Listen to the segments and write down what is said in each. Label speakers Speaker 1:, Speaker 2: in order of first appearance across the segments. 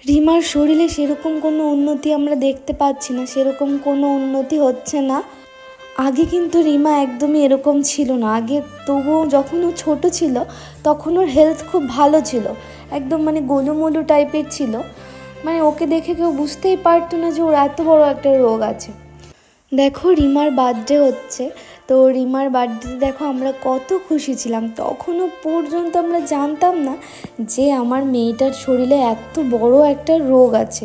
Speaker 1: রিমার শরীরে সেরকম কোনো উন্নতি আমরা দেখতে পাচ্ছি না, সেরকম কোনো উন্নতি হচ্ছে না। আগে কিন্তু রিমা একদমই এরকম ছিল না। আগে তবুও যখন ও ছোটো ছিল তখন ওর হেলথ খুব ভালো ছিল, একদম মানে গোলুমোলু টাইপের ছিল। মানে ওকে দেখে কেউ বুঝতেই পারতো না যে ওর এত বড় একটা রোগ আছে। দেখো রিমার বার্থডে হচ্ছে, তো রিমার বার্থডেতে দেখো আমরা কত খুশি ছিলাম। তখনও পর্যন্ত আমরা জানতাম না যে আমার মেয়েটার শরীরে এত বড় একটা রোগ আছে।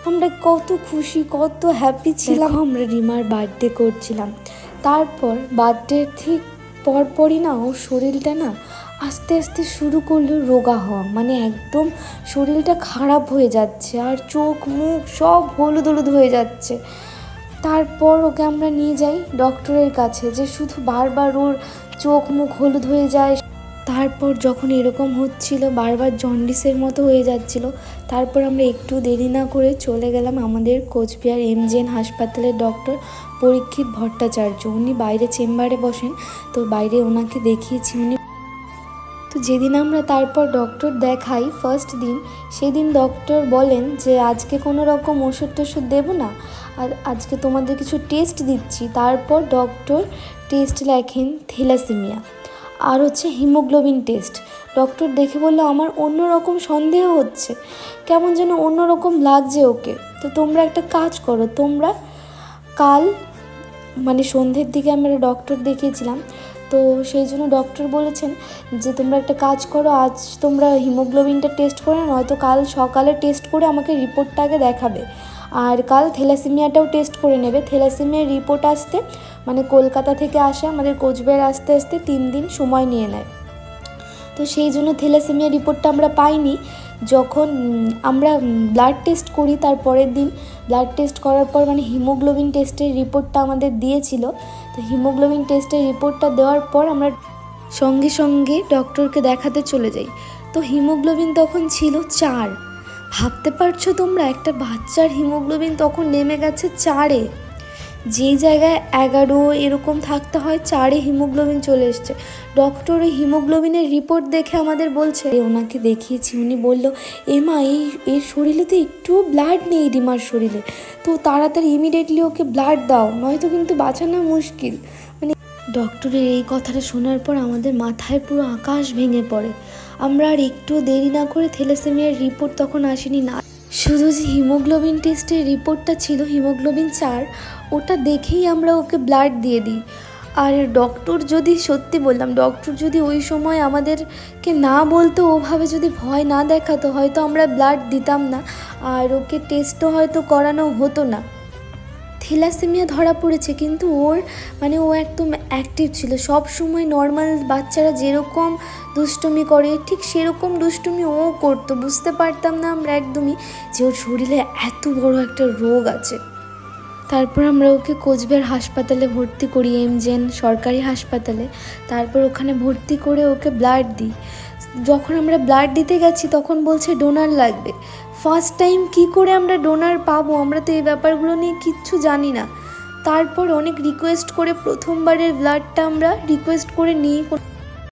Speaker 1: আমরা কত খুশি, কত হ্যাপি ছিলাম। আমরা রিমার বার্থডে করছিলাম, তারপর বার্থডের ঠিক পরপরই না ওর শরীরটা না আস্তে আস্তে শুরু করলো রোগা হওয়া, মানে একদম শরীরটা খারাপ হয়ে যাচ্ছে, আর চোখ মুখ সব হলুদ হলুদ হয়ে যাচ্ছে। তারপর ওকে আমরা নিয়ে যাই ডক্টরের কাছে, যে শুধু বারবার ওর চোখ মুখ হলুদ হয়ে যায়। তারপর যখন এরকম হচ্ছিল, বারবার জন্ডিসের মতো হয়ে যাচ্ছিল, তারপর আমরা একটু দেরি না করে চলে গেলাম আমাদের কোচবিহার এমজেএন হাসপাতালের ডক্টর পরীক্ষিত ভট্টাচার্য। উনি বাইরে চেম্বারে বসেন, তো বাইরে ওনাকে দেখিয়েছি। উনি তো যেদিন আমরা তারপর ডক্টর দেখাই ফার্স্ট দিন, সেদিন ডক্টর বলেন যে আজকে কোনো রকম ওষুধ টষুধ দেবো না, আর আজকে তোমাদের কিছু টেস্ট দিচ্ছি। তারপর ডক্টর টেস্ট লেখেন থ্যালাসেমিয়া আর হচ্ছে হিমোগ্লোবিন টেস্ট। ডক্টর দেখে বললো আমার অন্যরকম সন্দেহ হচ্ছে, কেমন যেন অন্যরকম লাগছে ওকে। তো তোমরা একটা কাজ করো, তোমরা কাল মানে সন্ধ্যের দিকে আমরা ডক্টর দেখিয়েছিলাম, তো সেই জন্য ডক্টর বলেছেন যে তোমরা একটা কাজ করো, আজ তোমরা হিমোগ্লোবিনটা টেস্ট করে নয়তো কাল সকালে টেস্ট করে আমাকে রিপোর্টটা আগে দেখাবে, আর কাল থ্যালাসেমিয়াটাও টেস্ট করে নেবে। থ্যালাসেমিয়ার রিপোর্ট আসতে মানে কলকাতা থেকে আসে আমাদের কোচবিহার আসতে আসতে 3 দিন সময় নিয়ে নেয়। তো সেই জন্য থ্যালাসেমিয়া রিপোর্টটা আমরা পাইনি। যখন আমরা ব্লাড টেস্ট করি তার পরের দিন ব্লাড টেস্ট করার পর মানে হিমোগ্লোবিন টেস্টের রিপোর্টটা আমাদের দিয়েছিল। তো হিমোগ্লোবিন টেস্টের রিপোর্টটা দেওয়ার পর আমরা সঙ্গে সঙ্গে ডক্টরকে দেখাতে চলে যাই। তো হিমোগ্লোবিন তখন ছিল 4। ভাবতে পারছো তোমরা, একটা বাচ্চার হিমোগ্লোবিন তখন নেমে গেছে 4-এ, যেই জায়গায় 11 এরকম থাকতে হয় 4-এ হিমোগ্লোবিন চলে এসছে। ডক্টর ওই হিমোগ্লোবিনের রিপোর্ট দেখে আমাদের বলছে, ওনাকে দেখিয়েছি, উনি বলল এমা এর শরীরে তো একটুও ব্লাড নেই রিমার শরীরে, তো তাড়াতাড়ি ইমিডিয়েটলি ওকে ব্লাড দাও, নয়তো কিন্তু বাঁচানো মুশকিল। মানে ডক্টরের এই কথাটা শোনার পর আমাদের মাথায় পুরো আকাশ ভেঙে পড়ে। আমরা আর একটু দেরি না করে থ্যালাসেমিয়ার রিপোর্ট তখন আসেনি, না শুধু যে হিমোগ্লোবিন টেস্টের রিপোর্টটা ছিল হিমোগ্লোবিন 4, ওটা দেখেই আমরা ওকে ব্লাড দিয়ে দিই। আর ডক্টর যদি, সত্যি বললাম, ডক্টর যদি ওই সময় আমাদেরকে না বলতো, ওভাবে যদি ভয় না দেখাতো, হয়তো আমরা ব্লাড দিতাম না আর ওকে টেস্টও হয়তো করানো হতো না। থ্যালাসেমিয়া ধরা পড়েছে, কিন্তু ওর মানে ও একদম অ্যাক্টিভ ছিল, সব সময় নর্মাল বাচ্চারা যেরকম দুষ্টুমি করে ঠিক সেরকম দুষ্টুমি ও করতো। বুঝতে পারতাম না আমরা একদমই যে ওর শরীরে এত বড় একটা রোগ আছে। তারপর আমরা ওকে কোচবিহার হাসপাতালে ভর্তি করি, এমজেএন সরকারি হাসপাতালে। তারপর ওখানে ভর্তি করে ওকে ব্লাড দিই। যখন আমরা ব্লাড দিতে গেছি তখন বলছে ডোনার লাগবে। ফার্স্ট টাইম কি করে আমরা ডোনার পাবো, আমরা তো এই ব্যাপারগুলো নিয়ে কিচ্ছু জানি না। তারপর অনেক রিকোয়েস্ট করে প্রথমবারের ব্লাডটা আমরা রিকোয়েস্ট করে নিই।